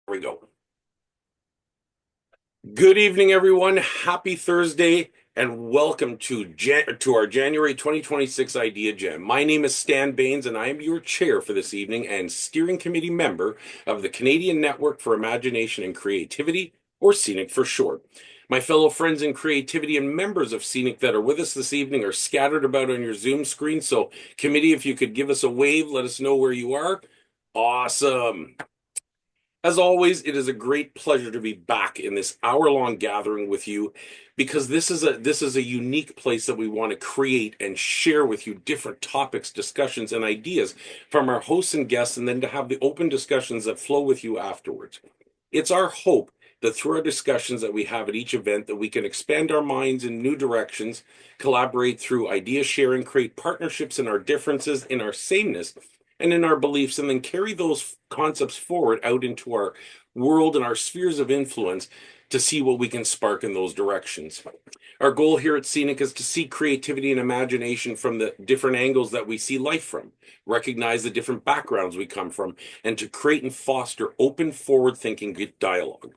We go. Good evening, everyone. Happy Thursday, and welcome to our January 2026 Idea Jam. My name is Stan Baines, and I am your chair for this evening and steering committee member of the Canadian Network for Imagination and Creativity, or CNIC for short. My fellow friends in creativity and members of CNIC that are with us this evening are scattered about on your Zoom screen. So, committee, if you could give us a wave, let us know where you are. Awesome. As always, it is a great pleasure to be back in this hour-long gathering with you because this is a unique place that we want to create and share with you different topics, discussions, and ideas from our hosts and guests, and then to have the open discussions that flow with you afterwards. It's our hope that through our discussions that we have at each event that we can expand our minds in new directions, collaborate through idea sharing, create partnerships in our differences, in our sameness, and in our beliefs, and then carry those concepts forward out into our world and our spheres of influence to see what we can spark in those directions. Our goal here at Scenic is to see creativity and imagination from the different angles that we see life from, recognize the different backgrounds we come from, and to create and foster open, forward-thinking dialogue.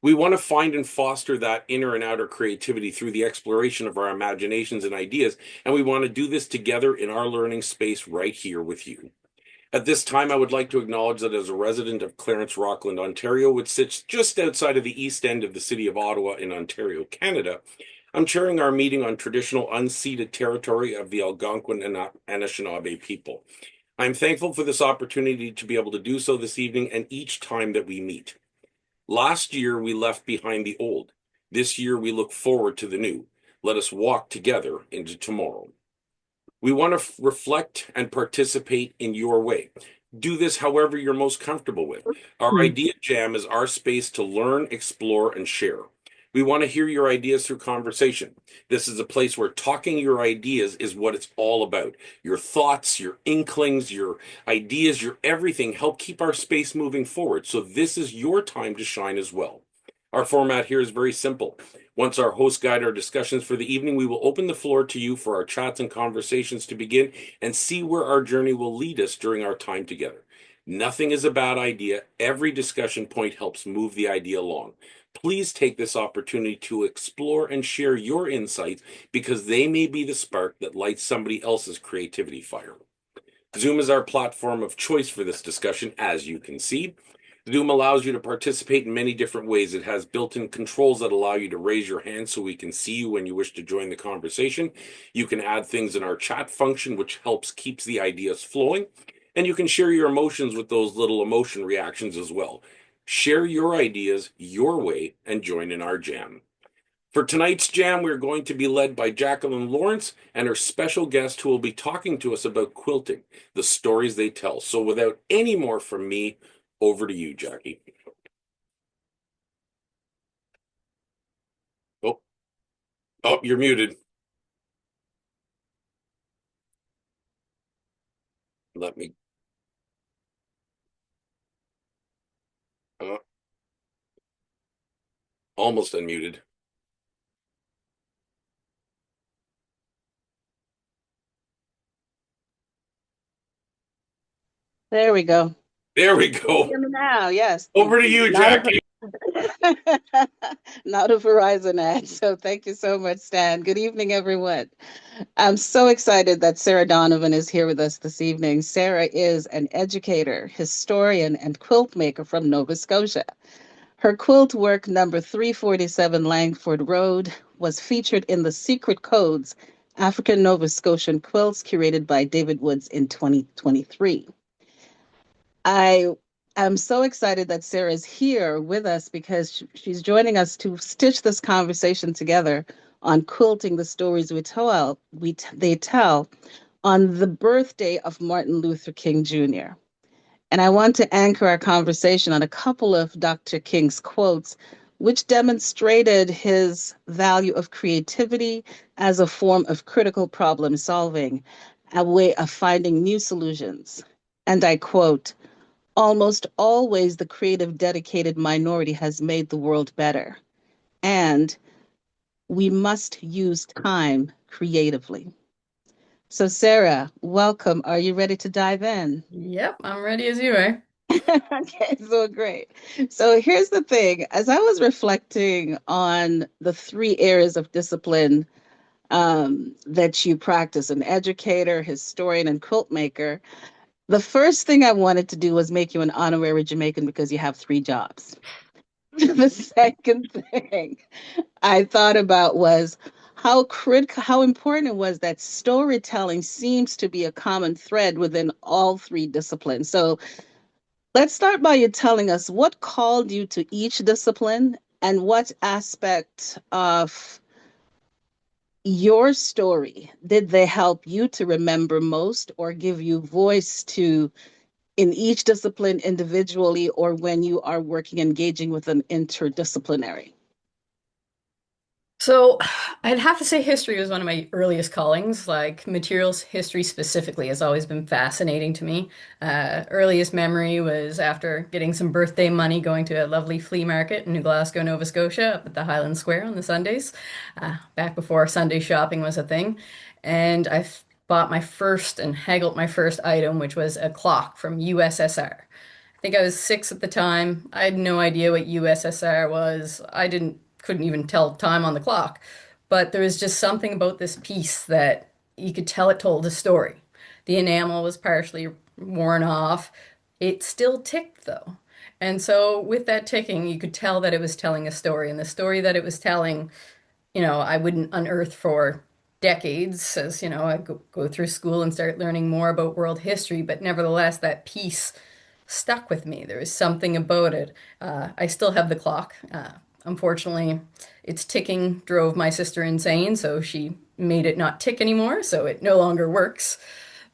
We want to find and foster that inner and outer creativity through the exploration of our imaginations and ideas, and we want to do this together in our learning space right here with you. At this time, I would like to acknowledge that as a resident of Clarence Rockland, Ontario, which sits just outside of the east end of the city of Ottawa in Ontario, Canada, I'm chairing our meeting on traditional unceded territory of the Algonquin and Anishinaabe people. I'm thankful for this opportunity to be able to do so this evening and each time that we meet. Last year, we left behind the old. This year, we look forward to the new. Let us walk together into tomorrow. We want to reflect and participate in your way. Do this however you're most comfortable with. Our Idea Jam is our space to learn, explore, and share. We want to hear your ideas through conversation. This is a place where talking your ideas is what it's all about. Your thoughts, your inklings, your ideas, your everything help keep our space moving forward. So this is your time to shine as well. Our format here is very simple. Once our hosts guide our discussions for the evening, we will open the floor to you for our chats and conversations to begin and see where our journey will lead us during our time together. Nothing is a bad idea. Every discussion point helps move the idea along. Please take this opportunity to explore and share your insights because they may be the spark that lights somebody else's creativity fire. Zoom is our platform of choice for this discussion, as you can see. Zoom allows you to participate in many different ways. It has built-in controls that allow you to raise your hand so we can see you when you wish to join the conversation. You can add things in our chat function, which helps keeps the ideas flowing. And you can share your emotions with those little emotion reactions as well. Share your ideas your way and join in our jam. For tonight's jam, we're going to be led by Jacqueline Lawrence and her special guest who will be talking to us about quilting, the stories they tell. So without any more from me, over to you, Jackie. Oh, oh, you're muted. Let me. Uh, Almost unmuted. There we go. There we Can you go. hear me now? Yes. Over to you, Not a, Jackie. not a Verizon ad. So thank you so much, Stan. Good evening, everyone. I'm so excited that Sara Donovan is here with us this evening. Sara is an educator, historian, and quilt maker from Nova Scotia. Her quilt work number 347 Langford Road was featured in the Secret Codes African Nova Scotian Quilts curated by David Woods in 2023. I am so excited that Sarah's here with us because she's joining us to stitch this conversation together on quilting the stories they tell on the birthday of Martin Luther King Jr. And I want to anchor our conversation on a couple of Dr. King's quotes, which demonstrated his value of creativity as a form of critical problem solving, a way of finding new solutions. And I quote, almost always the creative, dedicated minority has made the world better. And we must use time creatively. So, Sara, welcome. Are you ready to dive in? Yep, I'm ready as you are. Okay, so great. So here's the thing. As I was reflecting on the three areas of discipline that you practice, an educator, historian, and quilt maker, the first thing I wanted to do was make you an honorary Jamaican because you have three jobs. The second thing I thought about was how important it was that storytelling seems to be a common thread within all three disciplines. So let's start by you telling us what called you to each discipline and what aspect of your story did they help you to remember most or give you voice to in each discipline individually or when you are working engaging with an interdisciplinary. So I'd have to say history was one of my earliest callings. Like materials history specifically has always been fascinating to me. Earliest memory was after getting some birthday money going to a lovely flea market in New Glasgow, Nova Scotia, up at the Highland Square on the Sundays, back before Sunday shopping was a thing. And bought my first and haggled my first item, which was a clock from USSR. I think I was 6 at the time. I had no idea what USSR was. I didn't couldn't even tell time on the clock. But there was just something about this piece that you could tell it told a story. The enamel was partially worn off. It still ticked though. And so with that ticking, you could tell that it was telling a story. And the story that it was telling, I wouldn't unearth for decades as, I go through school and start learning more about world history. But nevertheless, that piece stuck with me. There was something about it. I still have the clock. Unfortunately, its ticking drove my sister insane, so she made it not tick anymore, so it no longer works.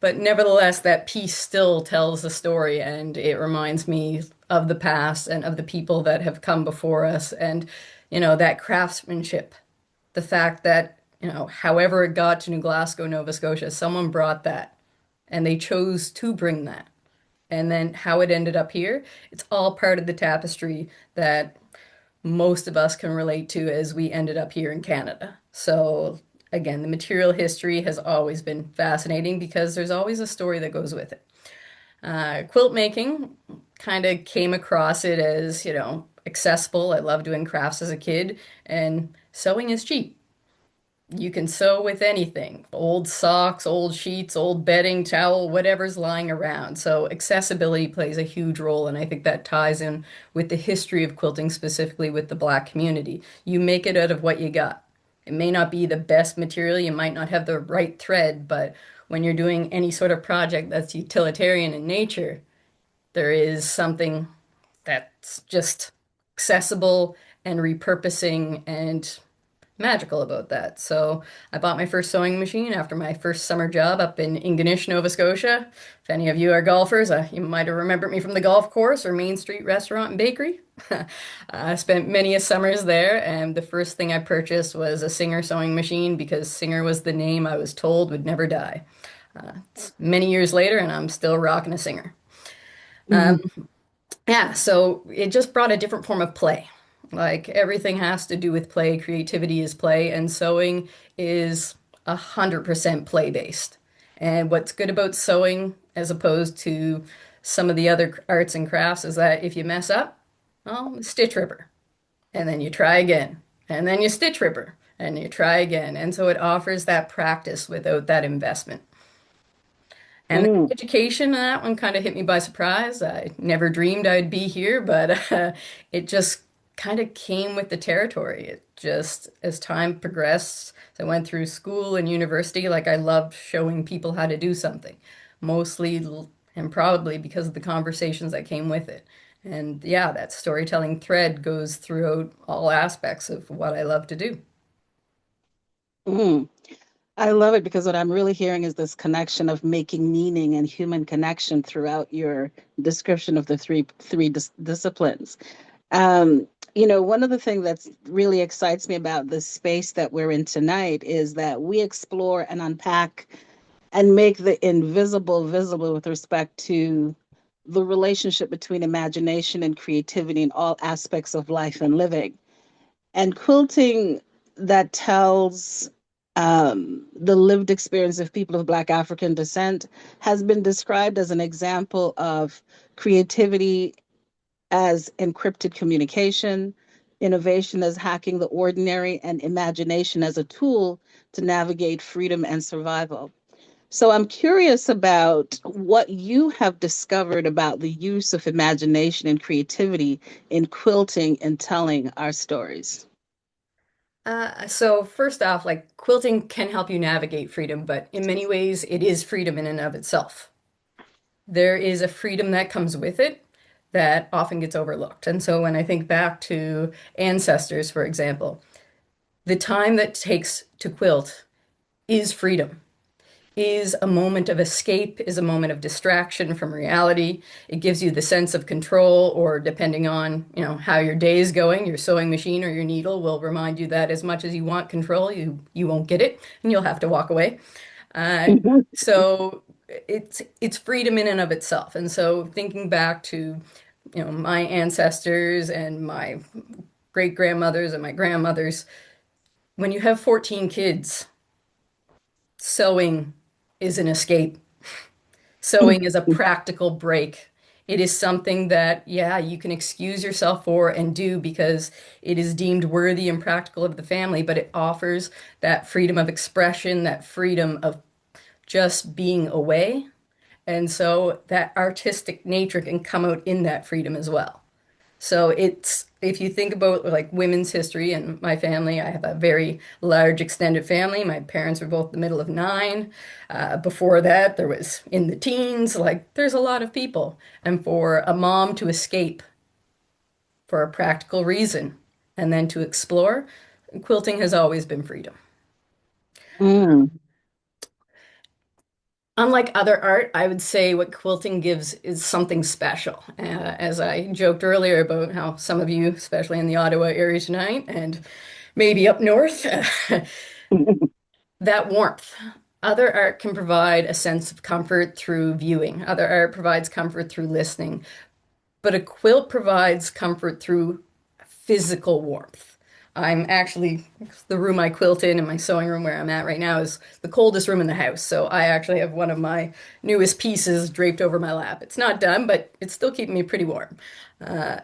But nevertheless, that piece still tells the story, and it reminds me of the past and of the people that have come before us, and that craftsmanship. The fact that however it got to New Glasgow, Nova Scotia, someone brought that, and they chose to bring that and then how it ended up here, it's all part of the tapestry that most of us can relate to as we ended up here in Canada. So, again, the material history has always been fascinating because there's always a story that goes with it. Quilt making kind of came across it as, accessible. I loved doing crafts as a kid, and sewing is cheap. You can sew with anything, old socks, old sheets, old bedding, towel, whatever's lying around. So accessibility plays a huge role, and I think that ties in with the history of quilting, specifically with the Black community. You make it out of what you got. It may not be the best material, you might not have the right thread, but when you're doing any sort of project that's utilitarian in nature, there is something that's just accessible and repurposing and magical about that. So I bought my first sewing machine after my first summer job up in Ingonish, Nova Scotia. If any of you are golfers, you might have remembered me from the golf course or Main Street Restaurant and Bakery. I spent many a summers there, and the first thing I purchased was a Singer sewing machine because Singer was the name I was told would never die. It's many years later, and I'm still rocking a Singer. Um, Mhm. yeah, so it just brought a different form of play. Like everything has to do with play, creativity is play, and sewing is 100% play based. And what's good about sewing as opposed to some of the other arts and crafts is that if you mess up, well, stitch ripper, and then you try again, and then you stitch ripper, and you try again. And so it offers that practice without that investment. And the Mm. education, that one kind of hit me by surprise. I never dreamed I'd be here, but it just kind of came with the territory. It just, as time progressed, as I went through school and university, like I loved showing people how to do something, mostly and probably because of the conversations that came with it. And yeah, that storytelling thread goes throughout all aspects of what I love to do. Mm. I love it because what I'm really hearing is this connection of making meaning and human connection throughout your description of the three disciplines. One of the things that really excites me about this space that we're in tonight is that we explore and unpack and make the invisible visible with respect to the relationship between imagination and creativity in all aspects of life and living. And quilting that tells The lived experience of people of Black African descent has been described as an example of creativity as encrypted communication, innovation as hacking the ordinary, and imagination as a tool to navigate freedom and survival. So I'm curious about what you have discovered about the use of imagination and creativity in quilting and telling our stories. So first off, like quilting can help you navigate freedom, but in many ways it is freedom in and of itself. There is a freedom that comes with it that often gets overlooked. And so when I think back to ancestors, for example, the time that takes to quilt is freedom, is a moment of escape, is a moment of distraction from reality. It gives you the sense of control, or depending on, how your day is going, your sewing machine or your needle will remind you that as much as you want control, you won't get it, and you'll have to walk away. Uh, so it's freedom in and of itself. And so thinking back to, my ancestors and my great grandmothers and my grandmothers, when you have 14 kids, sewing is an escape. Sewing is a practical break. It is something that, yeah, you can excuse yourself for and do because it is deemed worthy and practical of the family, but it offers that freedom of expression, that freedom of just being away. And so that artistic nature can come out in that freedom as well. So it's, if you think about like women's history and my family, I have a very large extended family. My parents were both the middle of nine. Before that, there was in the teens. Like there's a lot of people. And for a mom to escape for a practical reason and then to explore, quilting has always been freedom. Mm. Unlike other art, I would say what quilting gives is something special. As I joked earlier about how some of you, especially in the Ottawa area tonight, and maybe up north, that warmth. Other art can provide a sense of comfort through viewing. Other art provides comfort through listening. But a quilt provides comfort through physical warmth. I'm actually, the room I quilt in my sewing room where I'm at right now is the coldest room in the house. So I actually have one of my newest pieces draped over my lap. It's not done, but it's still keeping me pretty warm. Uh,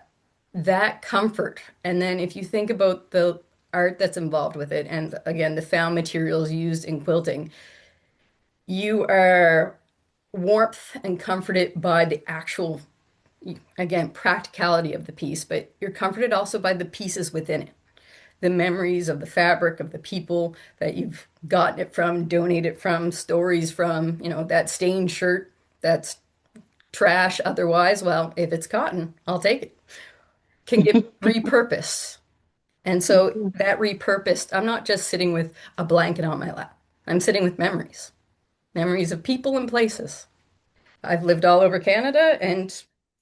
that comfort. And then if you think about the art that's involved with it, and again, the found materials used in quilting, you are warmth and comforted by the actual, again, practicality of the piece, but you're comforted also by the pieces within it, the memories of the fabric, of the people that you've gotten it from, donated from, stories from, that stained shirt that's trash otherwise. Well, if it's cotton, I'll take it. Can get repurposed. And so that repurposed, I'm not just sitting with a blanket on my lap. I'm sitting with memories, memories of people and places. I've lived all over Canada, and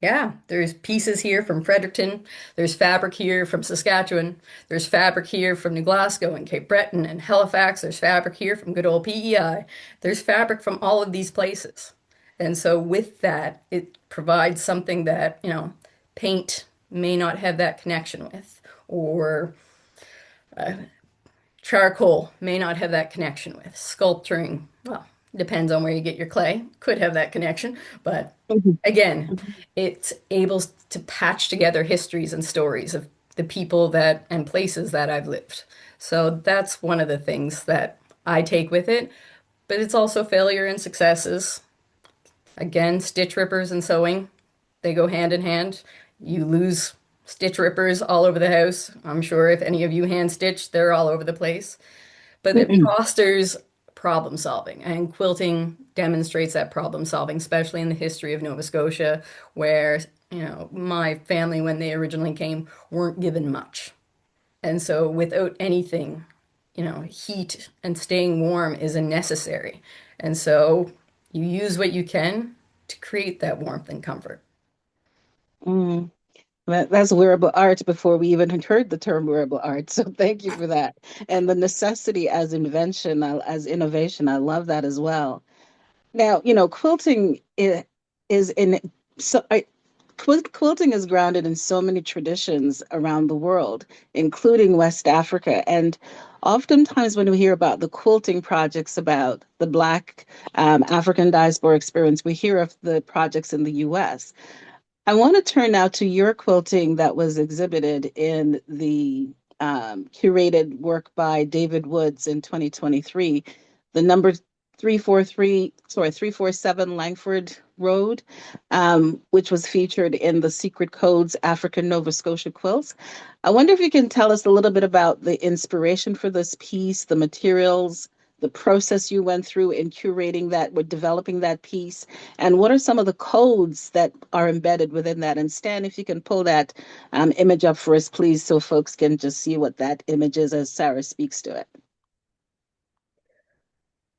yeah, there's pieces here from Fredericton. There's fabric here from Saskatchewan. There's fabric here from New Glasgow and Cape Breton and Halifax. There's fabric here from good old PEI. There's fabric from all of these places. And so with that, it provides something that, paint may not have that connection with, or uh, charcoal may not have that connection with. Sculpturing, well, depends on where you get your clay, could have that connection, but again, it's able to patch together histories and stories of the people that and places that I've lived. So that's one of the things that I take with it, but it's also failure and successes. Again, stitch rippers and sewing, they go hand in hand. You lose stitch rippers all over the house. I'm sure if any of you hand stitch, they're all over the place. But it fosters problem solving, and quilting demonstrates that problem solving, especially in the history of Nova Scotia, where, my family, when they originally came, weren't given much. And so without anything, heat and staying warm is a necessary. And so you use what you can to create that warmth and comfort. Mm. That's wearable art before we even heard the term wearable art. So thank you for that. And the necessity as invention, as innovation, I love that as well. Now, quilting is in so Quilting is grounded in so many traditions around the world, including West Africa. And oftentimes, when we hear about the quilting projects about the Black African diaspora experience, we hear of the projects in the US. I want to turn now to your quilting that was exhibited in the curated work by David Woods in 2023, the number 347 Langford Road, which was featured in the Secret Codes African Nova Scotia quilts. I wonder if you can tell us a little bit about the inspiration for this piece, the materials, the process you went through in curating that, with developing that piece, and what are some of the codes that are embedded within that? And Stan, if you can pull that image up for us, please, so folks can just see what that image is as Sara speaks to it.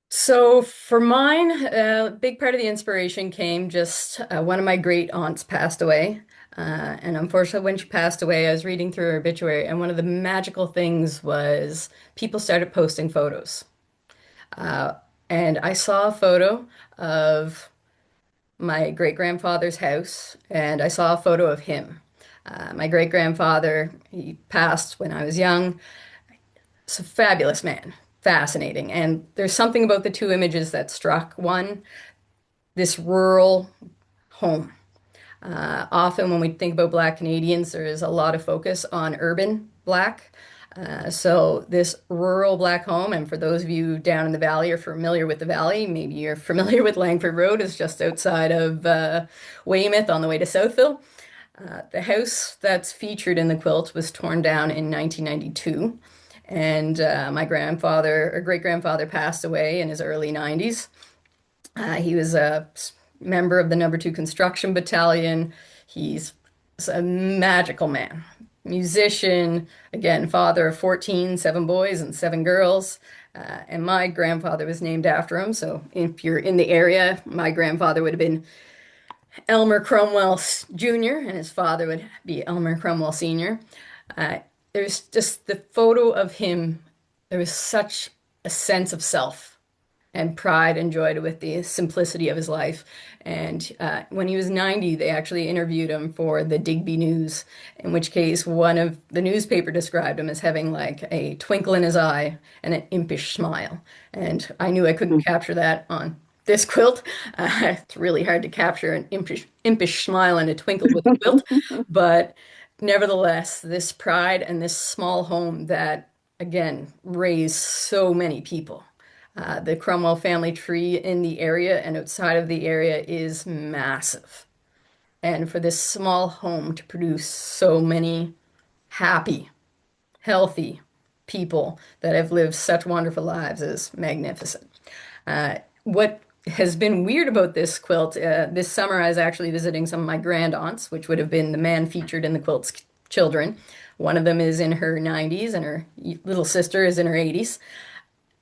So for mine, a big part of the inspiration came just one of my great aunts passed away. And unfortunately, when she passed away, I was reading through her obituary, and one of the magical things was people started posting photos. Uh, and I saw a photo of my great-grandfather's house, and I saw a photo of him. My great-grandfather, he passed when I was young. It's a fabulous man, fascinating. And there's something about the two images that struck. One, this rural home. Often when we think about Black Canadians, there is a lot of focus on urban Black. So this rural Black home, and for those of you down in the valley or familiar with the valley, maybe you're familiar with Langford Road, is just outside of Weymouth on the way to Southville. The house that's featured in the quilt was torn down in 1992, and my grandfather or great-grandfather passed away in his early 90s. He was a member of the Number 2 Construction Battalion. He's a magical man, musician, again, father of 14, 7 boys and 7 girls. And my grandfather was named after him. So if you're in the area, my grandfather would have been Elmer Cromwell Jr., and his father would be Elmer Cromwell Sr. Uh, there's just the photo of him. There was such a sense of self and pride and joy with the simplicity of his life. And when he was 90, they actually interviewed him for the Digby News, in which case one of the newspaper described him as having like a twinkle in his eye and an impish smile. And I knew I couldn't capture that on this quilt. It's really hard to capture an impish smile and a twinkle with a quilt. But nevertheless, this pride and this small home that, again, raised so many people. The Cromwell family tree in the area and outside of the area is massive. And for this small home to produce so many happy, healthy people that have lived such wonderful lives is magnificent. What has been weird about this quilt, this summer I was actually visiting some of my grand aunts, which would have been the man featured in the quilt's children. One of them is in her 90s and her little sister is in her 80s.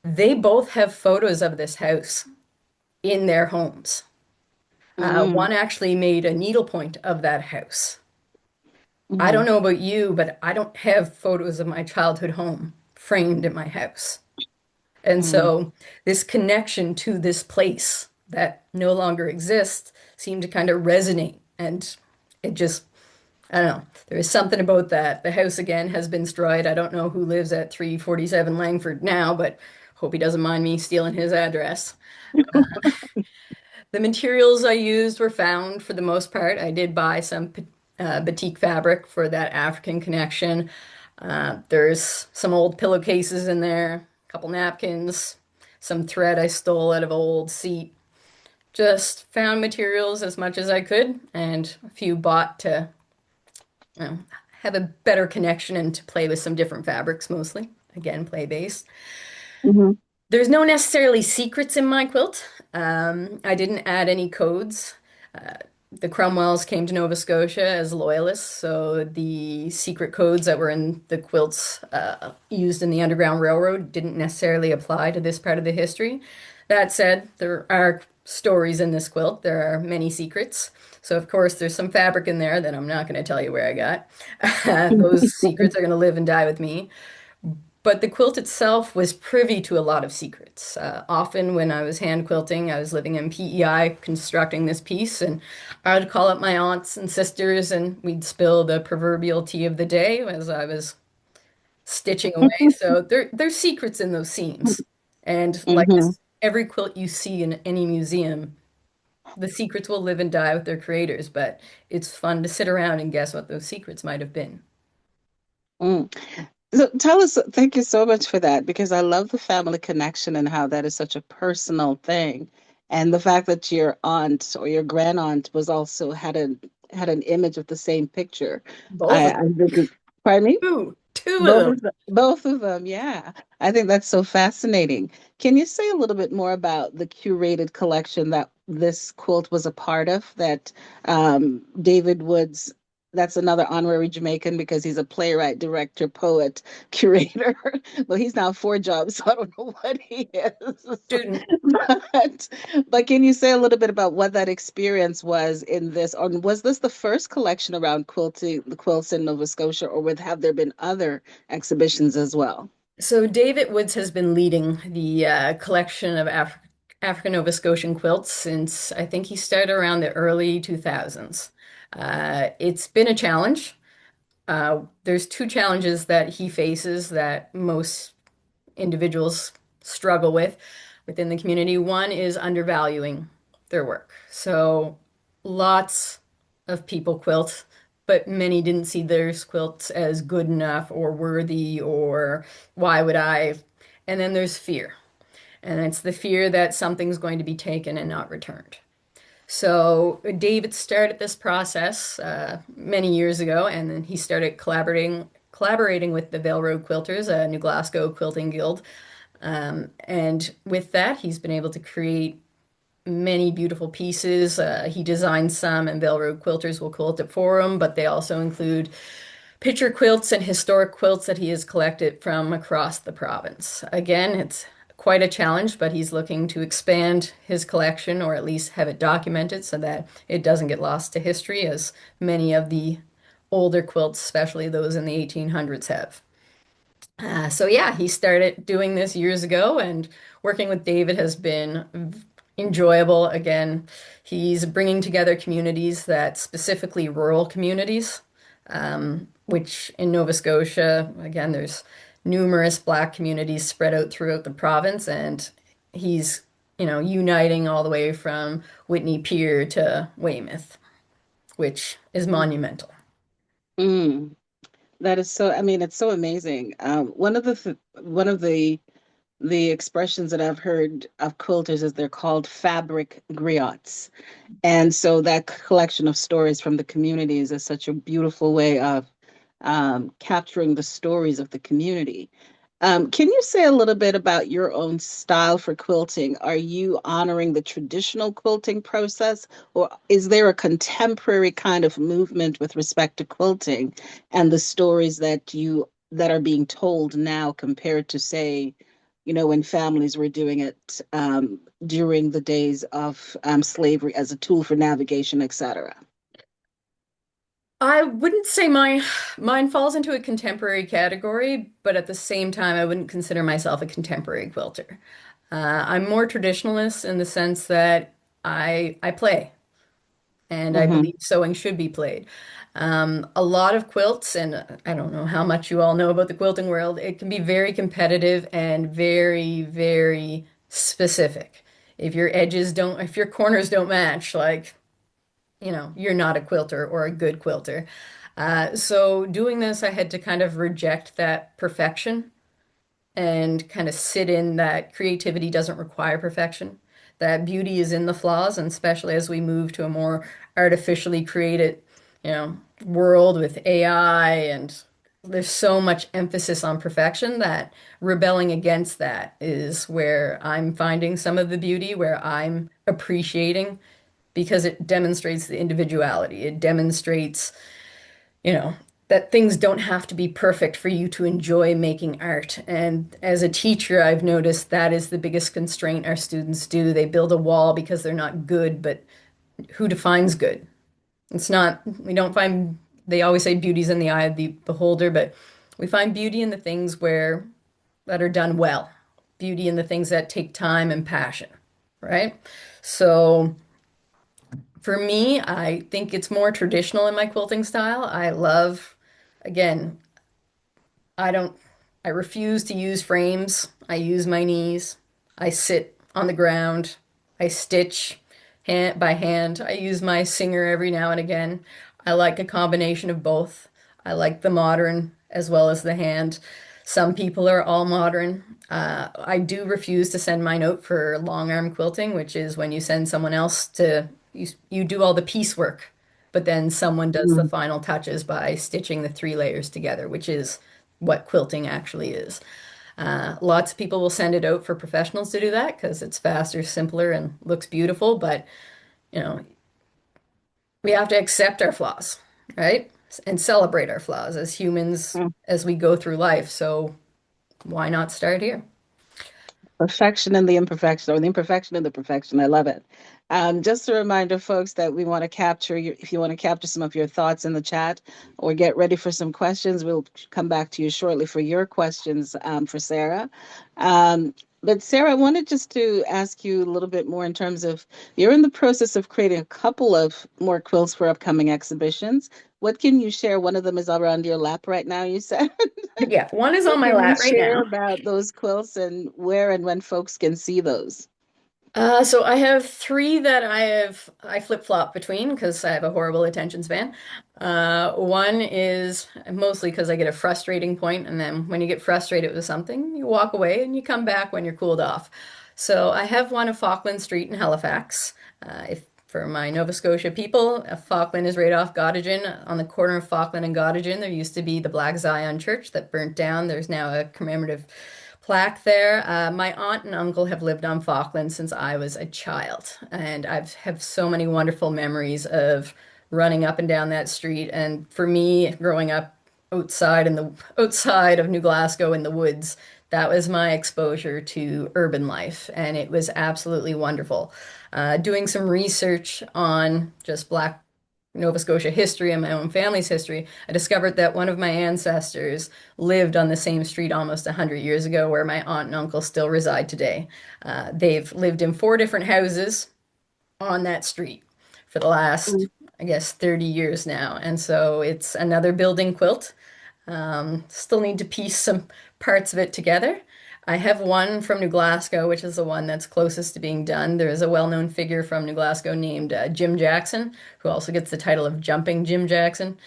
They both have photos of this house in their homes. Mm, One actually made a needlepoint of that house. I don't mm, know about you, but I don't have photos of my childhood home framed in my house. And mm. so this connection to this place that no longer exists seemed to kind of resonate. And it just, I don't know, there is something about that. The house again has been destroyed. I don't know who lives at 347 Langford now, but hope he doesn't mind me stealing his address. The materials I used were found for the most part. I did buy some batik fabric for that African connection. There's some old pillowcases in there, a couple napkins, some thread I stole out of an old seat. Just found materials as much as I could, and a few bought to you know, have a better connection and to play with some different fabrics mostly. Again, play based. Mhm. There's no necessarily secrets in my quilt. I didn't add any codes. Uh, the Cromwells came to Nova Scotia as loyalists, so the secret codes that were in the quilts used in the Underground Railroad didn't necessarily apply to this part of the history. That said, there are stories in this quilt. There are many secrets. So, of course, there's some fabric in there that I'm not going to tell you where I got. Those secrets are going to live and die with me. But the quilt itself was privy to a lot of secrets. Often, when I was hand quilting, I was living in PEI constructing this piece, and I would call up my aunts and sisters, and we'd spill the proverbial tea of the day as I was stitching away. So there's secrets in those seams. And like Hmm. this, every quilt you see in any museum, the secrets will live and die with their creators, but it's fun to sit around and guess what those secrets might have been. Mm. So tell us, thank you so much for that, because I love the family connection and how that is such a personal thing. And the fact that your aunt or your grand aunt was also had an image of the same picture. Both of I them. think pardon me? Two of them. Both of them, yeah. I think that's so fascinating. Can you say a little bit more about the curated collection that this quilt was a part of? That David Woods, that's another honorary Jamaican because he's a playwright, director, poet, curator. Well, he's now four jobs, so I don't know what he is. Student. But but can you say a little bit about what that experience was in this, or was this the first collection around quilting, the quilts in Nova Scotia, or would have there been other exhibitions as well? So David Woods has been leading the collection of African Nova Scotian quilts since I think he started around the early 2000s. It's been a challenge. There's two challenges that he faces that most individuals struggle with within the community. One is undervaluing their work. So lots of people quilt, but many didn't see their quilts as good enough or worthy or why would I? And then there's fear. And it's the fear that something's going to be taken and not returned. So David started this process many years ago, and then he started collaborating with the Vale Road Quilters, a New Glasgow quilting guild. And with that, he's been able to create many beautiful pieces. He designed some, and Vale Road Quilters will quilt it for him, but they also include picture quilts and historic quilts that he has collected from across the province. Again, it's quite a challenge, but he's looking to expand his collection or at least have it documented so that it doesn't get lost to history, as many of the older quilts, especially those in the 1800s, have. So yeah, he started doing this years ago, and working with David has been enjoyable. Again, he's bringing together communities that specifically rural communities, which in Nova Scotia, again, there's numerous Black communities spread out throughout the province, and he's, uniting all the way from Whitney Pier to Weymouth, which is monumental. Mm, that is so, I mean, it's so amazing. One of the expressions that I've heard of quilters is they're called fabric griots. And so that collection of stories from the communities is such a beautiful way of capturing the stories of the community. Can you say a little bit about your own style for quilting? Are you honoring the traditional quilting process, or is there a contemporary kind of movement with respect to quilting and the stories that are being told now compared to, say, when families were doing it during the days of slavery as a tool for navigation, etc.? I wouldn't say mine falls into a contemporary category, but at the same time, I wouldn't consider myself a contemporary quilter. I'm more traditionalist in the sense that I play, and I Mm-hmm. believe sewing should be played. A lot of quilts, and I don't know how much you all know about the quilting world, it can be very competitive and very, very specific. If your corners don't match, like you're not a quilter or a good quilter. So doing this, I had to kind of reject that perfection and kind of sit in that creativity doesn't require perfection. That beauty is in the flaws, and especially as we move to a more artificially created, world with AI, and there's so much emphasis on perfection that rebelling against that is where I'm finding some of the beauty, where I'm appreciating because it demonstrates the individuality. It demonstrates, you know, that things don't have to be perfect for you to enjoy making art. And as a teacher, I've noticed that is the biggest constraint our students do. They build a wall because they're not good, but who defines good? It's not, we don't find, they always say beauty's in the eye of the beholder, but we find beauty in the things where that are done well, beauty in the things that take time and passion, right? So for me, I think it's more traditional in my quilting style. I love, again, I don't, I refuse to use frames. I use my knees. I sit on the ground. I stitch hand by hand. I use my singer every now and again. I like a combination of both. I like the modern as well as the hand. Some people are all modern. I do refuse to send mine out for long arm quilting, which is when you send someone else to, you do all the piecework, but then someone does the Mm. final touches by stitching the three layers together, which is what quilting actually is. Lots of people will send it out for professionals to do that because it's faster, simpler, and looks beautiful. But, you know, we have to accept our flaws, right? And celebrate our flaws as humans as we go through life. So why not start here? Perfection and the imperfection, or the imperfection and the perfection. I love it. Just a reminder, folks, that we want to capture your, if you want to capture some of your thoughts in the chat or get ready for some questions, we'll come back to you shortly for your questions for Sarah. Um, but Sarah, I wanted just to ask you a little bit more in terms of you're in the process of creating a couple of more quilts for upcoming exhibitions. What can you share? One of them is around your lap right now, you said. Yeah, one is on What my can you lap right share now. about those quilts and where and when folks can see those? So I have three that I flip-flop between because I have a horrible attention span. One is mostly because I get a frustrating point, and then when you get frustrated with something, you walk away and you come back when you're cooled off. So I have one of Falkland Street in Halifax. If for my Nova Scotia people, Falkland is right off Gottingen. On the corner of Falkland and Gottingen, there used to be the Black Zion Church that burnt down. There's now a commemorative plaque there. My aunt and uncle have lived on Falkland since I was a child, and I've have so many wonderful memories of running up and down that street. And for me, growing up outside of New Glasgow in the woods, that was my exposure to urban life, and it was absolutely wonderful. Doing some research on just Black Nova Scotia history and my own family's history, I discovered that one of my ancestors lived on the same street almost 100 years ago where my aunt and uncle still reside today. They've lived in four different houses on that street for the last, I guess, 30 years now. And so it's another building quilt. Still need to piece some parts of it together. I have one from New Glasgow, which is the one that's closest to being done. There is a well-known figure from New Glasgow named Jim Jackson, who also gets the title of Jumping Jim Jackson.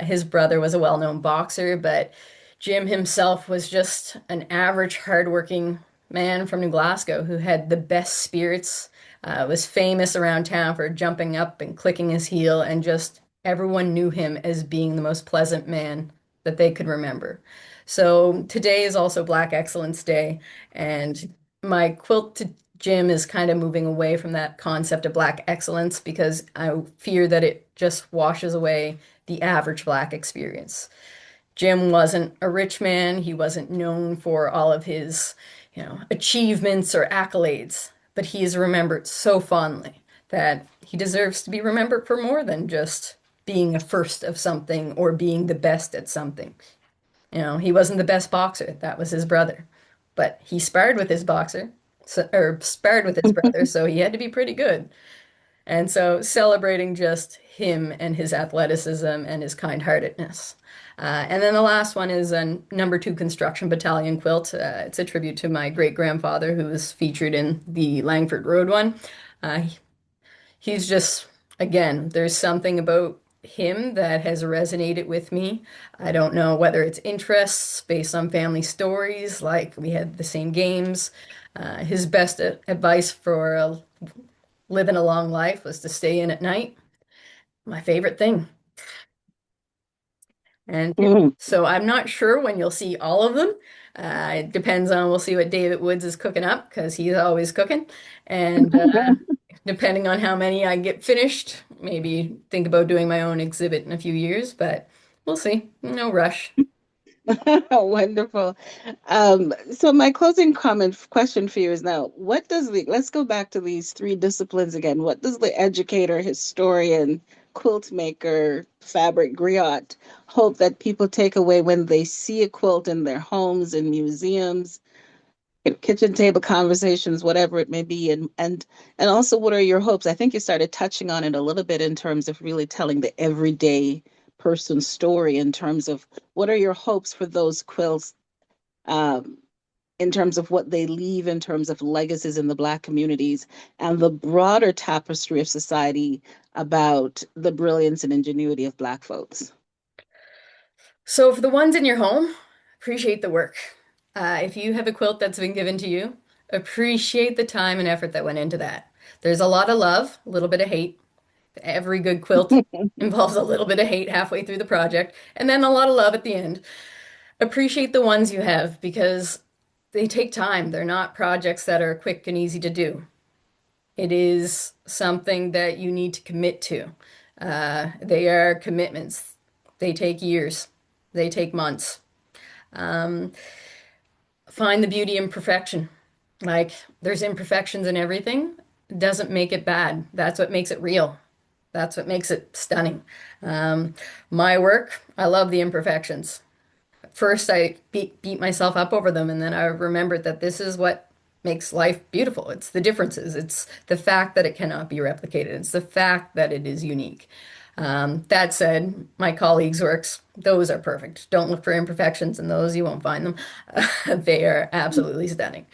His brother was a well-known boxer, but Jim himself was just an average, hardworking man from New Glasgow who had the best spirits, was famous around town for jumping up and clicking his heel, and just everyone knew him as being the most pleasant man that they could remember. So today is also Black Excellence Day, and my quilt to Jim is kind of moving away from that concept of Black excellence because I fear that it just washes away the average Black experience. Jim wasn't a rich man. He wasn't known for all of his, achievements or accolades, but he is remembered so fondly that he deserves to be remembered for more than just being a first of something or being the best at something. He wasn't the best boxer. That was his brother. But he sparred with his boxer, or sparred with his brother, so he had to be pretty good. And so celebrating just him and his athleticism and his kind-heartedness. And then the last one is a #2 construction battalion quilt. It's a tribute to my great-grandfather who was featured in the Langford Road one. Uh, he's just, again, there's something about him that has resonated with me. I don't know whether it's interests based on family stories, like we had the same games. His best advice for living a long life was to stay in at night. My favorite thing. And yeah, Mhm. so I'm not sure when you'll see all of them. It depends on, we'll see what David Woods is cooking up because he's always cooking. And depending on how many I get finished, maybe think about doing my own exhibit in a few years, but we'll see. No rush. Wonderful. So my closing comment question for you is now, let's go back to these three disciplines again. What does the educator, historian, quilt maker, fabric griot hope that people take away when they see a quilt in their homes and museums, kitchen table conversations, whatever it may be, and also what are your hopes? I think you started touching on it a little bit in terms of really telling the everyday person story in terms of what are your hopes for those quilts, um, in terms of what they leave in terms of legacies in the Black communities and the broader tapestry of society about the brilliance and ingenuity of Black folks. So for the ones in your home, appreciate the work. If you have a quilt that's been given to you, appreciate the time and effort that went into that. There's a lot of love, a little bit of hate. Every good quilt involves a little bit of hate halfway through the project, and then a lot of love at the end. Appreciate the ones you have because they take time. They're not projects that are quick and easy to do. It is something that you need to commit to. They are commitments. They take years. They take months. Um, find the beauty in perfection. Like there's imperfections in everything. Doesn't make it bad. That's what makes it real. That's what makes it stunning. Um, my work, I love the imperfections. First, I beat myself up over them, and then I remembered that this is what makes life beautiful. It's the differences. It's the fact that it cannot be replicated. It's the fact that it is unique. That said, my colleagues' works, those are perfect. Don't look for imperfections in those, you won't find them. They are absolutely stunning.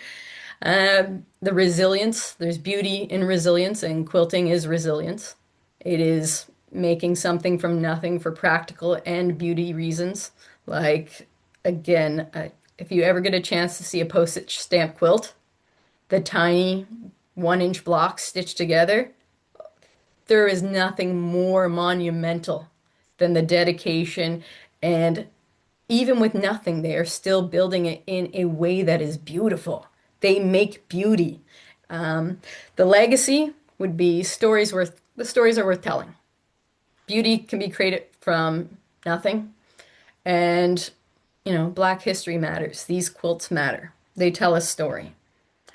The resilience, there's beauty in resilience, and quilting is resilience. It is making something from nothing for practical and beauty reasons. Like, again, if you ever get a chance to see a postage stamp quilt, the tiny 1 inch blocks stitched together, there is nothing more monumental than the dedication. And even with nothing, they are still building it in a way that is beautiful. They make beauty. Um, the legacy would be the stories are worth telling. Beauty can be created from nothing. And, Black history matters. These quilts matter. They tell a story.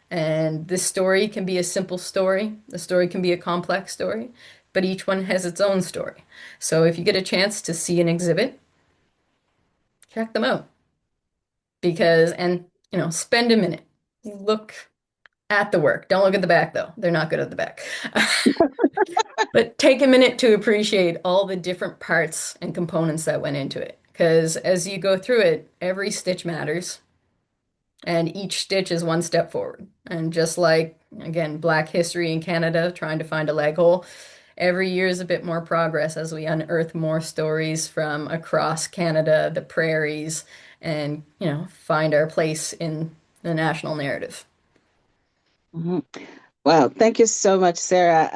And this story can be a simple story. The story can be a complex story, but each one has its own story. So if you get a chance to see an exhibit, check them out spend a minute. Look at the work. Don't look at the back though. They're not good at the back. But take a minute to appreciate all the different parts and components that went into it. Because as you go through it, every stitch matters. And each stitch is one step forward. And just like, again, Black history in Canada, trying to find a leg hole, every year is a bit more progress as we unearth more stories from across Canada, the prairies, and, find our place in the national narrative. Mhm. Wow, thank you so much, Sarah.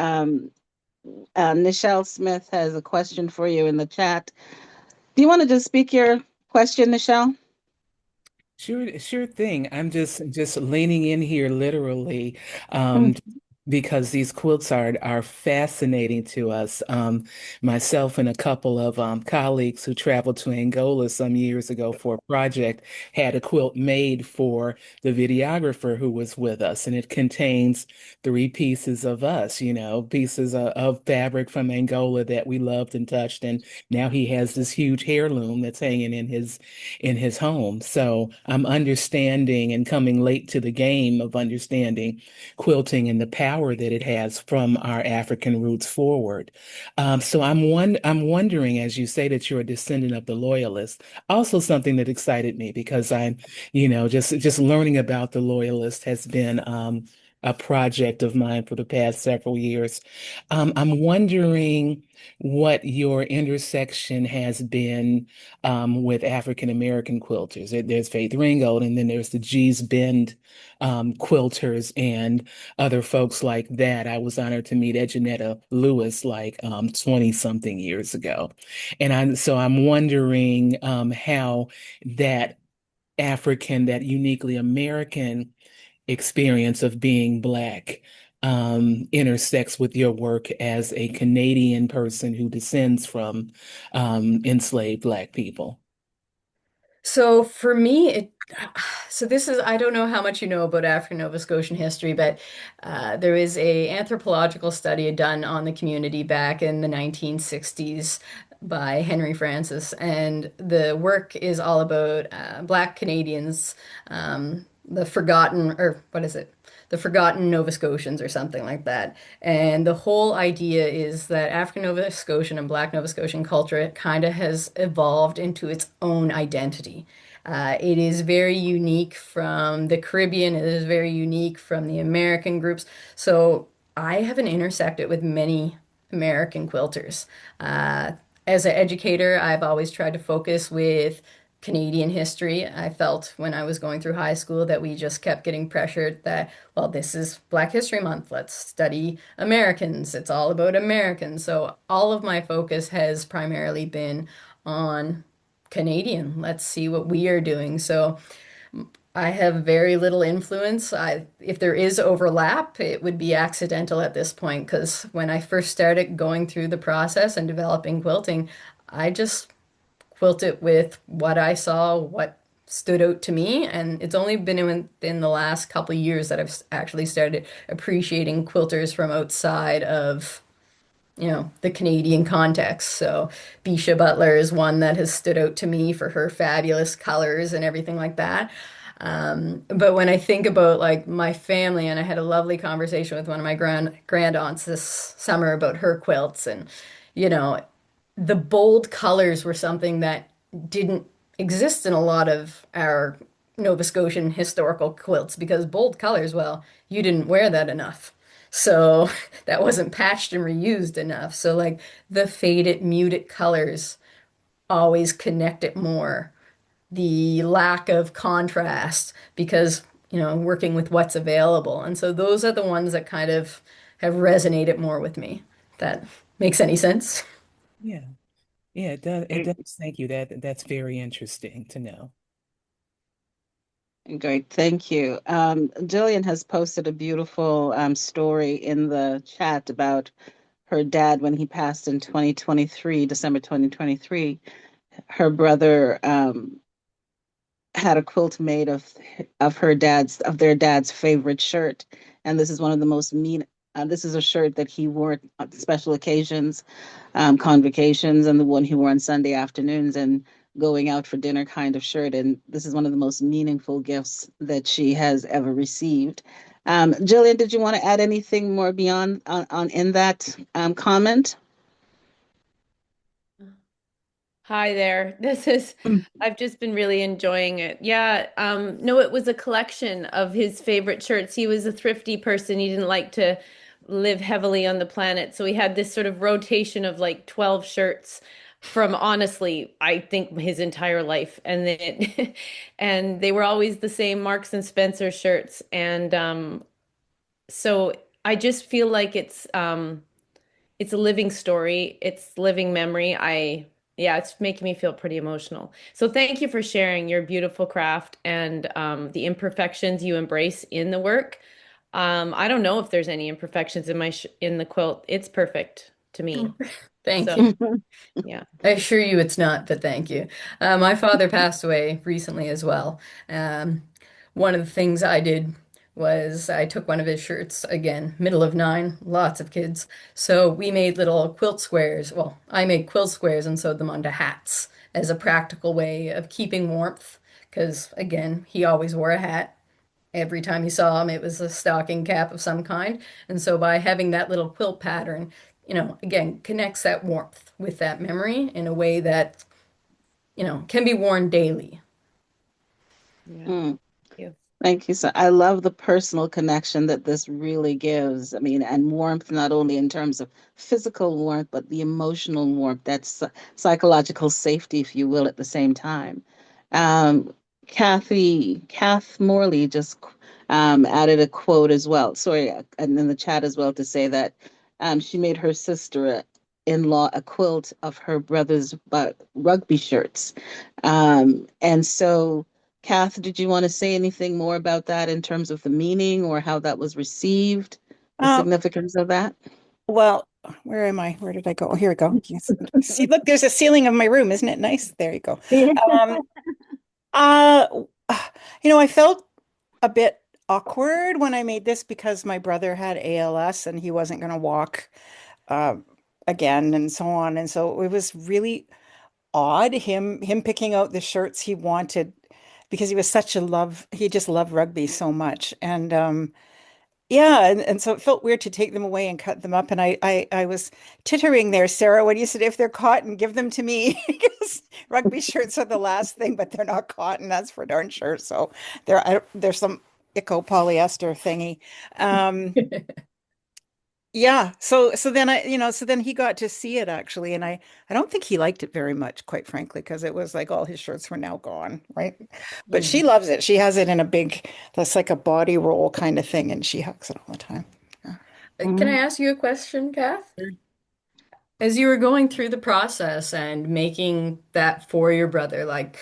Nichelle Smith has a question for you in the chat. Do you want to just speak your question, Nichelle? Sure thing. I'm just leaning in here literally, um, because these quilts are fascinating to us. Myself and a couple of colleagues who traveled to Angola some years ago for a project had a quilt made for the videographer who was with us, and it contains three pieces of us, pieces of fabric from Angola that we loved and touched, and now he has this huge heirloom that's hanging in his home. So I'm understanding and coming late to the game of understanding quilting and the power that it has from our African roots forward. So I'm wondering, as you say that you're a descendant of the Loyalists, also something that excited me because I'm, just learning about the Loyalists has been a project of mine for the past several years. I'm wondering what your intersection has been with African American quilters. There's Faith Ringgold, and then there's the G's Bend quilters and other folks like that. I was honored to meet Edgenetta Lewis like 20 something years ago. And I'm wondering how that that uniquely American experience of being Black intersects with your work as a Canadian person who descends from enslaved Black people. So for me, it So this is, I don't know how much you know about African Nova Scotian history, but there is a anthropological study done on the community back in the 1960s by Henry Francis, and the work is all about Black Canadians, the forgotten, or what is it? The forgotten Nova Scotians or something like that. And the whole idea is that African Nova Scotian and Black Nova Scotian culture kind of has evolved into its own identity. It is very unique from the Caribbean. It is very unique from the American groups. So I haven't intersected with many American quilters. Uh, as an educator, I've always tried to focus with Canadian history. I felt when I was going through high school that we just kept getting pressured that, well, this is Black History Month. Let's study Americans. It's all about Americans. So all of my focus has primarily been on Canadian. Let's see what we are doing. So I have very little influence. If there is overlap, it would be accidental at this point because when I first started going through the process and developing quilting, I just quilted with what I saw, what stood out to me, and it's only been within the last couple of years that I've actually started appreciating quilters from outside of the Canadian context. So Bisha Butler is one that has stood out to me for her fabulous colors and everything like that. But when I think about like my family, and I had a lovely conversation with one of my grand aunts this summer about her quilts, and you know, the bold colors were something that didn't exist in a lot of our Nova Scotian historical quilts because bold colors, well, you didn't wear that enough. So that wasn't patched and reused enough. So like the faded, muted colors always connect it more. The lack of contrast because, working with what's available. And so those are the ones that kind of have resonated more with me. If that makes any sense. Yeah. Yeah, it does. It does. Thank you. That's very interesting to know. Great, thank you. Jillian has posted a beautiful story in the chat about her dad when he passed in 2023, December 2023. Her brother had a quilt made of their dad's favorite shirt, and this is one of the most mean. This is a shirt that he wore on special occasions, convocations, and the one he wore on Sunday afternoons and going out for dinner kind of shirt. And this is one of the most meaningful gifts that she has ever received. Jillian, did you want to add anything more beyond on in that comment? Hi there. I've just been really enjoying it. Yeah, no, it was a collection of his favorite shirts. He was a thrifty person. He didn't like to live heavily on the planet. So he had this sort of rotation of like 12 shirts from honestly, I think his entire life. And then and they were always the same Marks and Spencer shirts. And so I just feel like it's a living story. It's living memory. Yeah, it's making me feel pretty emotional. So thank you for sharing your beautiful craft and the imperfections you embrace in the work. I don't know if there's any imperfections in in the quilt. It's perfect to me. Thank So you. yeah. I assure you it's not, but thank you. My father passed away recently as well. Um, one of the things I did was I took one of his shirts, again, middle of nine, lots of kids. So we made little quilt squares. Well, I made quilt squares and sewed them onto hats as a practical way of keeping warmth. Because, again, he always wore a hat. Every time you saw him, it was a stocking cap of some kind. And so by having that little quilt pattern, again, connects that warmth with that memory in a way that, can be worn daily. Yeah. Mm. Thank you. Thank you. So I love the personal connection that this really gives. I mean, and warmth, not only in terms of physical warmth, but the emotional warmth, that's psychological safety, if you will, at the same time. Um, Kath Morley just added a quote as well. Sorry, and in the chat as well to say that she made her sister-in-law a quilt of her brother's rugby shirts. And so Kath, did you want to say anything more about that in terms of the meaning or how that was received, the Um, significance of that? well, where am I? Where did I go? Oh, here we go. Yes. See, look, there's a ceiling of my room. Isn't it nice? There you go. Yeah. Um, uh, I felt a bit awkward when I made this because my brother had ALS and he wasn't going to walk uh, again and so on. And so it was really odd him picking out the shirts he wanted because he was such a love. He just loved rugby so much. And yeah, and so it felt weird to take them away and cut them up. And I was tittering there, Sarah, when you said if they're cotton, give them to me because rugby shirts are the last thing, but they're not cotton. That's for darn sure. So there's some eco polyester thingy. Um, yeah. So then so then he got to see it actually, and I don't think he liked it very much, quite frankly, because it was like all his shirts were now gone, right? But she Mm. loves it. She has it in a big, that's like a body roll kind of thing, and she hugs it all the time. Yeah. Can I Mhm. ask you a question, Kath? As you were going through the process and making that for your brother, like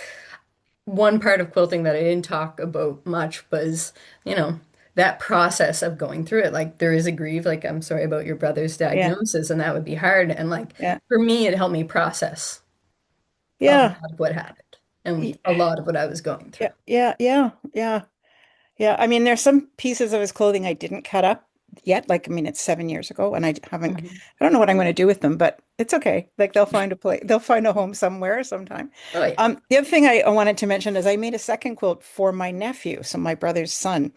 one part of quilting that I didn't talk about much was, you know, that process of going through it. Like there is a grief, like I'm sorry about your brother's Yeah. diagnosis, and that would be hard. And like Yeah. for me, it helped me process a Yeah. lot of what happened and y- a lot of what I was going through. Yeah. Yeah. Yeah. Yeah. Yeah, I mean, there's some pieces of his clothing I didn't cut up yet. Like, I mean, it's 7 years ago, and Mhm. I don't know what I'm going to do with them, but it's okay. Like, they'll find a home somewhere sometime. Oh yeah. The other thing I wanted to mention is I made a second quilt for my nephew, so my brother's son.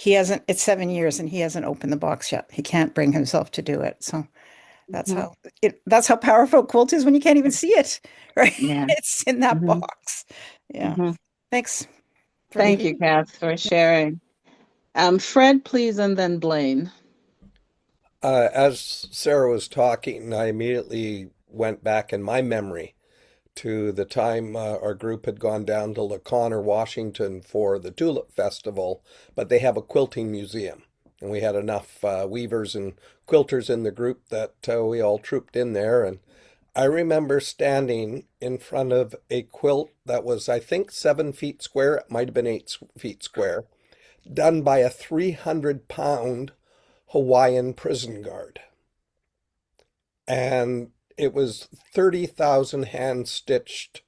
It's 7 years, and he hasn't opened the box yet. He can't bring himself to do it. So that's Mhm. that's how powerful quilt is when you can't even see it, right? Yeah. It's in that Hmm. box. Yeah. Hmm. Thanks for Thank leaving. you, Kath, for sharing. Fred, please, and then Blaine. As Sarah was talking, I immediately went back in my memory to the time our group had gone down to LaConner, Washington for the Tulip Festival, but they have a quilting museum. And we had enough weavers and quilters in the group that we all trooped in there. And I remember standing in front of a quilt that was, I think, 7 feet square. It might have been 8 feet square, done by a 300-pound Hawaiian prison guard. And it was 30,000 hand stitched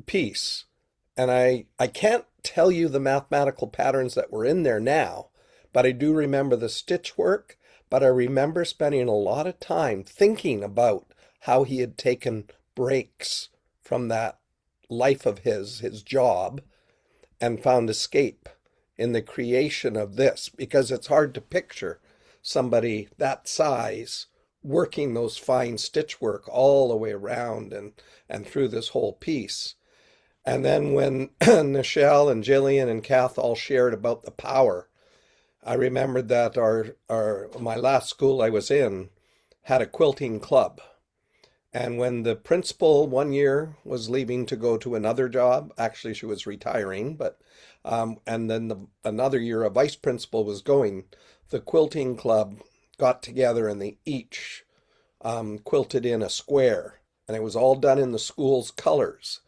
piece. And I can't tell you the mathematical patterns that were in there now, but I do remember the stitch work. But I remember spending a lot of time thinking about how he had taken breaks from that life of his job, and found escape in the creation of this, because it's hard to picture somebody that size working those fine stitch work all the way around and through this whole piece. And then when Nichelle and Jillian and Kath all shared about the power, I remembered that our my last school I was in had a quilting club. And when the principal one year was leaving to go to another job, actually she was retiring, but and then another year a vice principal was going, the quilting club got together and they each quilted in a square, and it was all done in the school's colors.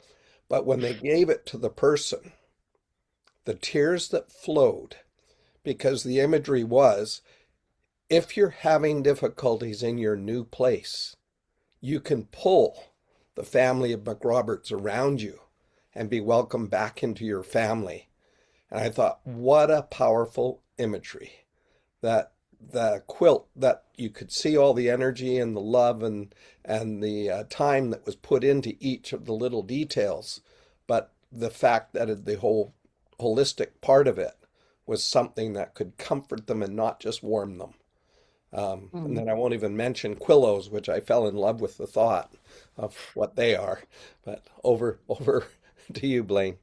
But when they gave it to the person, the tears that flowed, because the imagery was, if you're having difficulties in your new place, you can pull the family of McRoberts around you and be welcomed back into your family. And I thought, what a powerful imagery, that the quilt, that you could see all the energy and the love and the time that was put into each of the little details, but the fact that the whole holistic part of it was something that could comfort them and not just warm them. And Mm. then I won't even mention quillos, which I fell in love with the thought of what they are. But over to you, Blaine.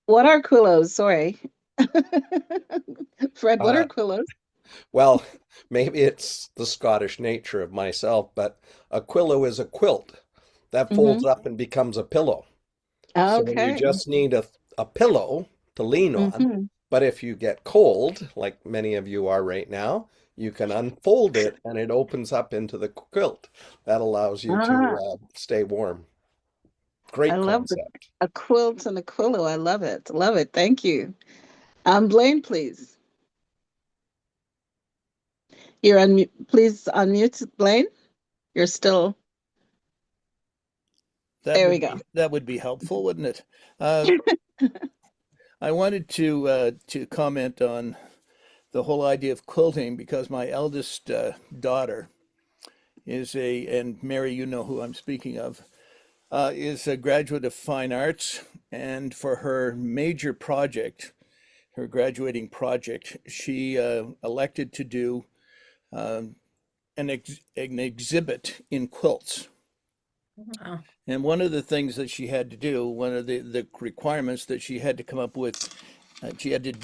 What are quillos? Sorry. Fred, what are Uh, quillos? well, maybe it's the Scottish nature of myself, but a quillo is a quilt that folds Hmm. up and becomes a pillow. So you Okay. just need a pillow to lean on. Hmm. But if you get cold, like many of you are right now, you can unfold it and it opens up into the quilt. That allows you to Ah, stay warm. I Great love concept. a quilt and a quillo. I love it. Love it. Thank you. Blaine, please. You're please unmute, Blaine. You're still. There we go. That would be helpful, wouldn't it? Uh, I wanted to comment on the whole idea of quilting because my eldest daughter and Mary, you know who I'm speaking of, is a graduate of fine arts, and for her major project, her graduating project, she elected to do um, an exhibit in quilts. Wow. And one of the things that she had to do, one of the requirements that she had to come up with, she had to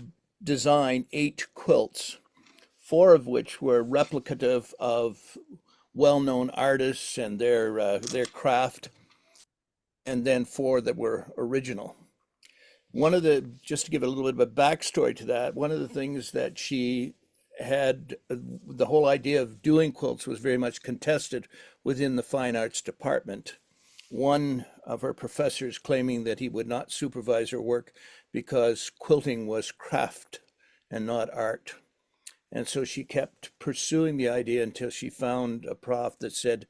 design 8 quilts, 4 of which were replicative of well-known artists and their craft, and then 4 that were original. Just to give a little bit of a backstory to that, one of the things that she had, the whole idea of doing quilts was very much contested within the fine arts department. One of her professors claiming that he would not supervise her work because quilting was craft and not art. And so she kept pursuing the idea until she found a prof that said,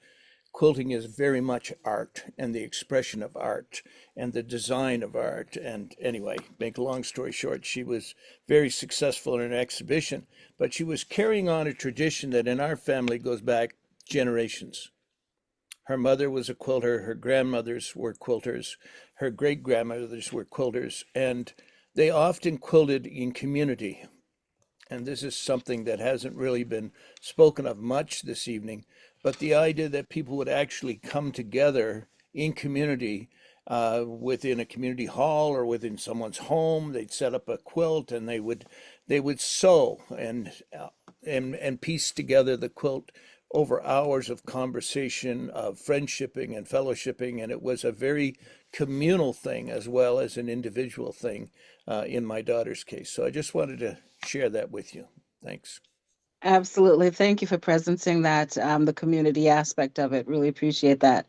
quilting is very much art and the expression of art and the design of art. And anyway, make a long story short, she was very successful in an exhibition, but she was carrying on a tradition that in our family goes back generations. Her mother was a quilter, her grandmothers were quilters, her great grandmothers were quilters, and they often quilted in community. And this is something that hasn't really been spoken of much this evening, but the idea that people would actually come together in community within a community hall or within someone's home, they'd set up a quilt and they would sew and piece together the quilt over hours of conversation, of friendshipping and fellowshipping, and it was a very communal thing as well as an individual thing in my daughter's case. So I just wanted to share that with you. Thanks. Absolutely. Thank you for presencing that, the community aspect of it. Really appreciate that.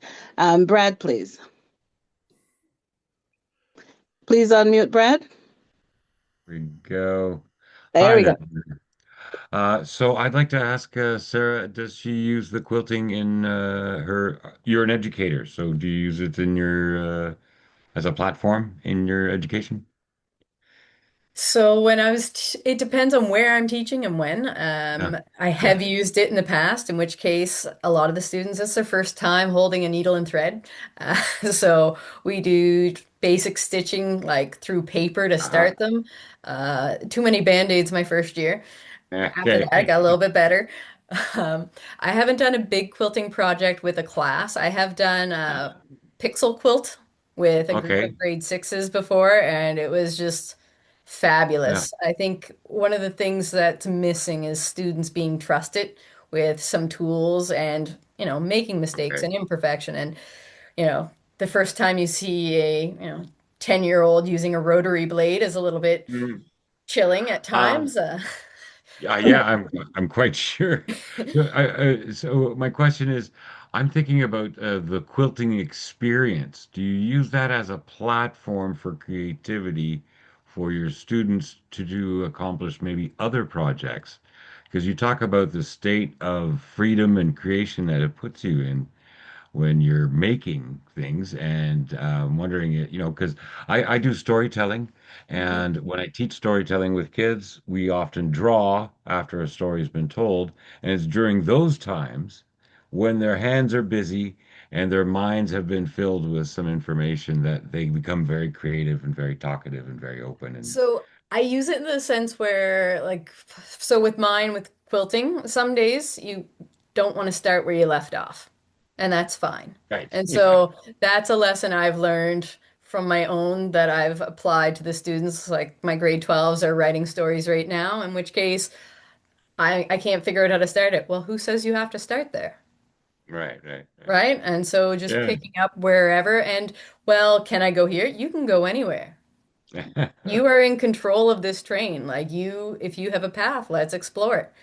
Brad, please. Please unmute Brad. We go. There Hi we go. there. So I'd like to ask Sarah, does she use the quilting in you're an educator, so do you use it in as a platform in your education? So when it depends on where I'm teaching and when. Yeah. I Yeah. have used it in the past, in which case a lot of the students, it's their first time holding a needle and thread. Uh, so we do basic stitching like through paper to Uh-huh. start them. Too many band-aids my first year. After that, it Okay. got a little bit better. I haven't done a big quilting project with a class. I have done a pixel quilt with a group of Okay. grade sixes before, and it was just Yeah. fabulous. I think one of the things that's missing is students being trusted with some tools and, making mistakes Okay. and imperfection. And, you know, the first time you see a, 10-year-old using a rotary blade is a little bit Mhm. chilling at Um, times. yeah, I'm quite sure. So my question is, I'm thinking about the quilting experience. Do you use that as a platform for creativity for your students to accomplish maybe other projects? Because you talk about the state of freedom and creation that it puts you in when you're making things, and wondering it, because I do storytelling, Mhm. and when I teach storytelling with kids, we often draw after a story's been told, and it's during those times when their hands are busy and their minds have been filled with some information that they become very creative and very talkative and very open and So I use it in the sense where, like, so with mine, with quilting, some days you don't want to start where you left off, and that's fine. right. And Yeah. so that's a lesson I've learned from my own that I've applied to the students. Like my grade 12s are writing stories right now, in which case I can't figure out how to start it. Well, who says you have to start there? Right. Right? And so just Yeah. picking up wherever and, well, can I go here? You can go anywhere. You are in control of this train. Like if you have a path, let's explore it.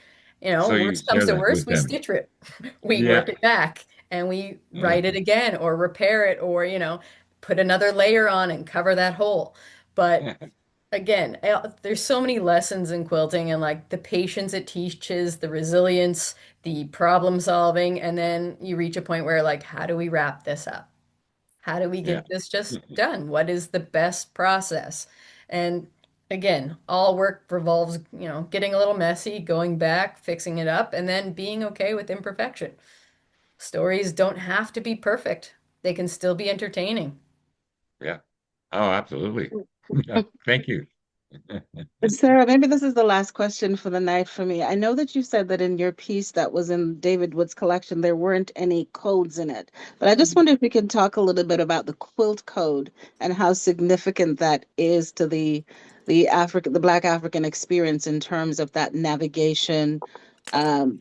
So you Worst comes share to that worst, with we them. stitch it. We Yeah. work it back and we Yeah. write it again or repair it or, put another layer on and cover that hole. But again, there's so many lessons in quilting and like the patience it teaches, the resilience, the problem solving, and then you reach a point where like, how do we wrap this up? How do we Yeah. get this just done? What is the best process? And again, all work revolves, getting a little messy, going back, fixing it up, and then being okay with imperfection. Stories don't have to be perfect. They can still be entertaining. Yeah. Oh, absolutely. Yeah. Thank you. Sarah, maybe this is the last question for the night for me. I know that you said that in your piece that was in David Wood's collection, there weren't any codes in it. But I just wonder if we can talk a little bit about the quilt code and how significant that is to the Black African experience in terms of that navigation, um,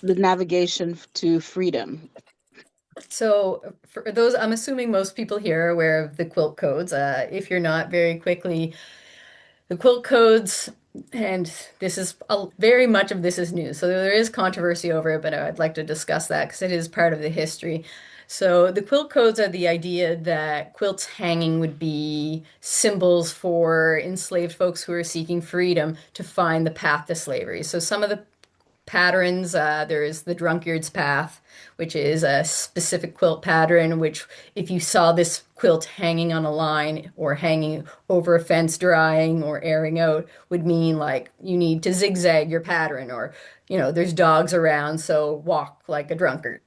the navigation to freedom. So, for those, I'm assuming most people here are aware of the quilt codes. If you're not, very quickly, the quilt codes, and this is very much of this is new. So there is controversy over it, but I'd like to discuss that because it is part of the history. So the quilt codes are the idea that quilts hanging would be symbols for enslaved folks who are seeking freedom to find the path to slavery. So some of the patterns. There is the drunkard's path, which is a specific quilt pattern, which if you saw this quilt hanging on a line or hanging over a fence drying or airing out, would mean like you need to zigzag your pattern or, there's dogs around, so walk like a drunkard.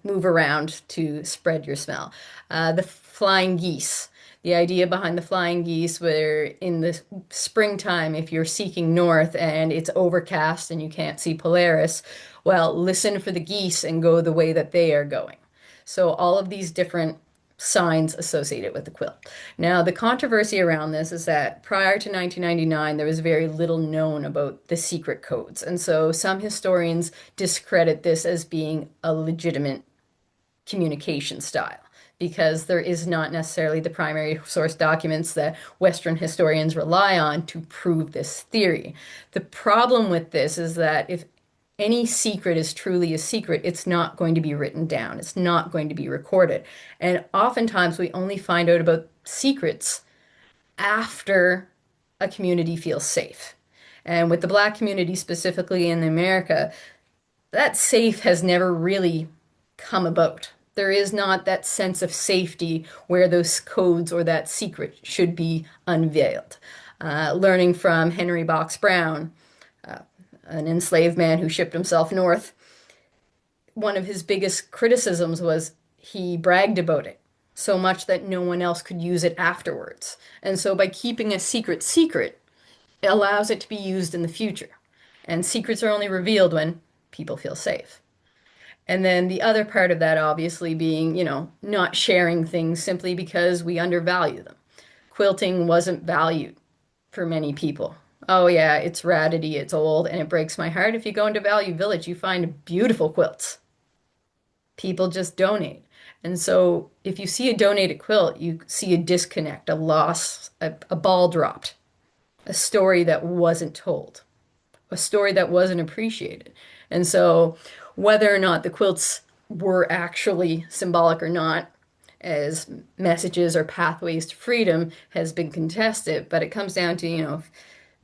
Move around to spread your smell. The flying geese. The idea behind the flying geese, where in the springtime, if you're seeking north and it's overcast and you can't see Polaris, well, listen for the geese and go the way that they are going. So all of these different signs associated with the quilt. Now, the controversy around this is that prior to 1999, there was very little known about the secret codes. And so some historians discredit this as being a legitimate communication style because there is not necessarily the primary source documents that Western historians rely on to prove this theory. The problem with this is that if any secret is truly a secret, it's not going to be written down. It's not going to be recorded. And oftentimes we only find out about secrets after a community feels safe. And with the Black community specifically in America, that safe has never really come about. There is not that sense of safety where those codes or that secret should be unveiled. Learning from Henry Box Brown, an enslaved man who shipped himself north, one of his biggest criticisms was he bragged about it so much that no one else could use it afterwards. And so by keeping a secret secret, it allows it to be used in the future. And secrets are only revealed when people feel safe. And then the other part of that obviously being, not sharing things simply because we undervalue them. Quilting wasn't valued for many people. Oh yeah, it's raggedy, it's old, and it breaks my heart. If you go into Value Village, you find beautiful quilts. People just donate. And so if you see a donated quilt, you see a disconnect, a loss, a ball dropped, a story that wasn't told, a story that wasn't appreciated. And so whether or not the quilts were actually symbolic or not, as messages or pathways to freedom, has been contested, but it comes down to,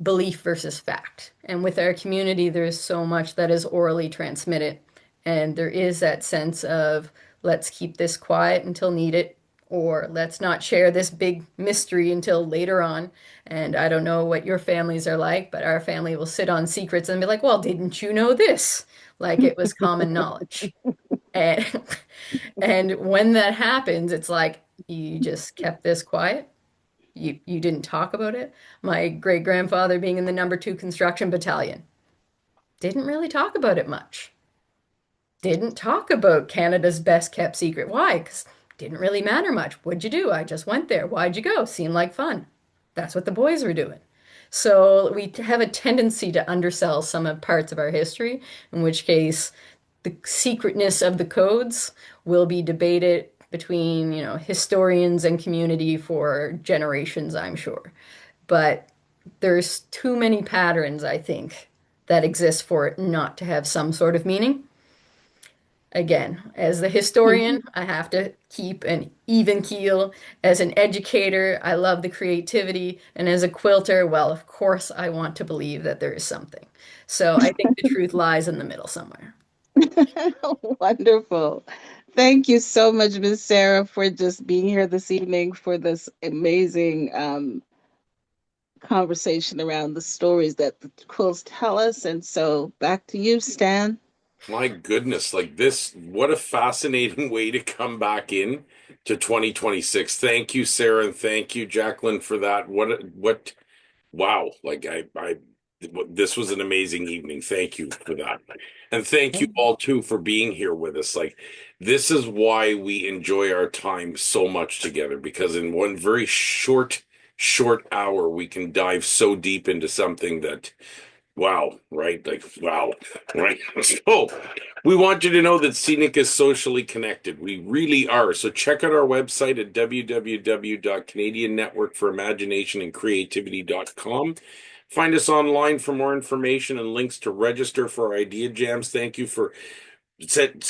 belief versus fact. And with our community, there's so much that is orally transmitted. And there is that sense of let's keep this quiet until needed, or let's not share this big mystery until later on. And I don't know what your families are like, but our family will sit on secrets and be like, well, didn't you know this? Like it was common knowledge. And, and when that happens, it's like, you just kept this quiet. You didn't talk about it. My great grandfather being in the number 2 construction battalion didn't really talk about it much. Didn't talk about Canada's best kept secret. Why? Because it didn't really matter much. What'd you do? I just went there. Why'd you go? Seemed like fun. That's what the boys were doing. So we have a tendency to undersell some of parts of our history, in which case the secretness of the codes will be debated between, historians and community for generations, I'm sure. But there's too many patterns, I think, that exist for it not to have some sort of meaning. Again, as the historian, I have to keep an even keel. As an educator, I love the creativity. And as a quilter, well, of course, I want to believe that there is something. So I think the truth lies in the middle somewhere. Wonderful. Thank you so much, Miss Sarah, for just being here this evening for this amazing conversation around the stories that the quills tell us. And so back to you, Stan. My goodness, like this, what a fascinating way to come back in to 2026. Thank you, Sarah, and thank you, Jacqueline, for that. Wow. This was an amazing evening. Thank you for that. And thank you all too for being here with us. Like, this is why we enjoy our time so much together, because in one very short hour, we can dive so deep into something that wow, right? Like, wow, right? So, we want you to know that CNIC is socially connected. We really are. So, check out our website at www.canadiannetworkforimaginationandcreativity.com. Find us online for more information and links to register for our idea jams. Thank you for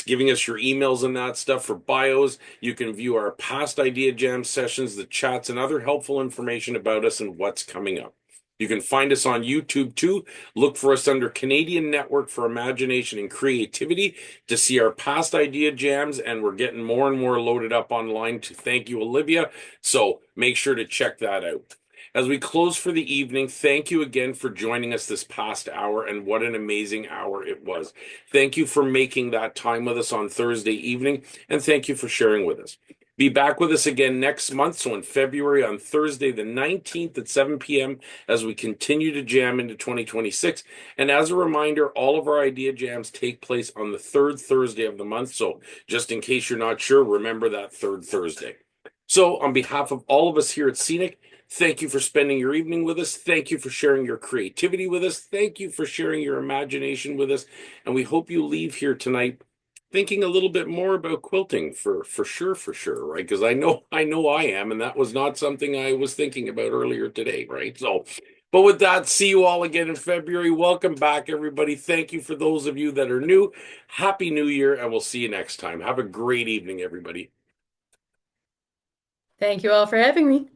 giving us your emails and that stuff. For bios, you can view our past idea jam sessions, the chats, and other helpful information about us and what's coming up. You can find us on YouTube too. Look for us under Canadian Network for Imagination and Creativity to see our past idea jams, and we're getting more and more loaded up online to thank you, Olivia. So make sure to check that out. As we close for the evening, thank you again for joining us this past hour, and what an amazing hour it was. Thank you for making that time with us on Thursday evening, and thank you for sharing with us. Be back with us again next month, so in February on Thursday the 19th at 7 p.m. as we continue to jam into 2026. And as a reminder, all of our idea jams take place on the third Thursday of the month, so just in case you're not sure, remember that third Thursday. So on behalf of all of us here at CNIC, thank you for spending your evening with us. Thank you for sharing your creativity with us. Thank you for sharing your imagination with us. And we hope you leave here tonight thinking a little bit more about quilting for sure, right? Because I know I am, and that was not something I was thinking about earlier today, right? So, but with that, see you all again in February. Welcome back, everybody. Thank you for those of you that are new. Happy New Year, and we'll see you next time. Have a great evening, everybody. Thank you all for having me.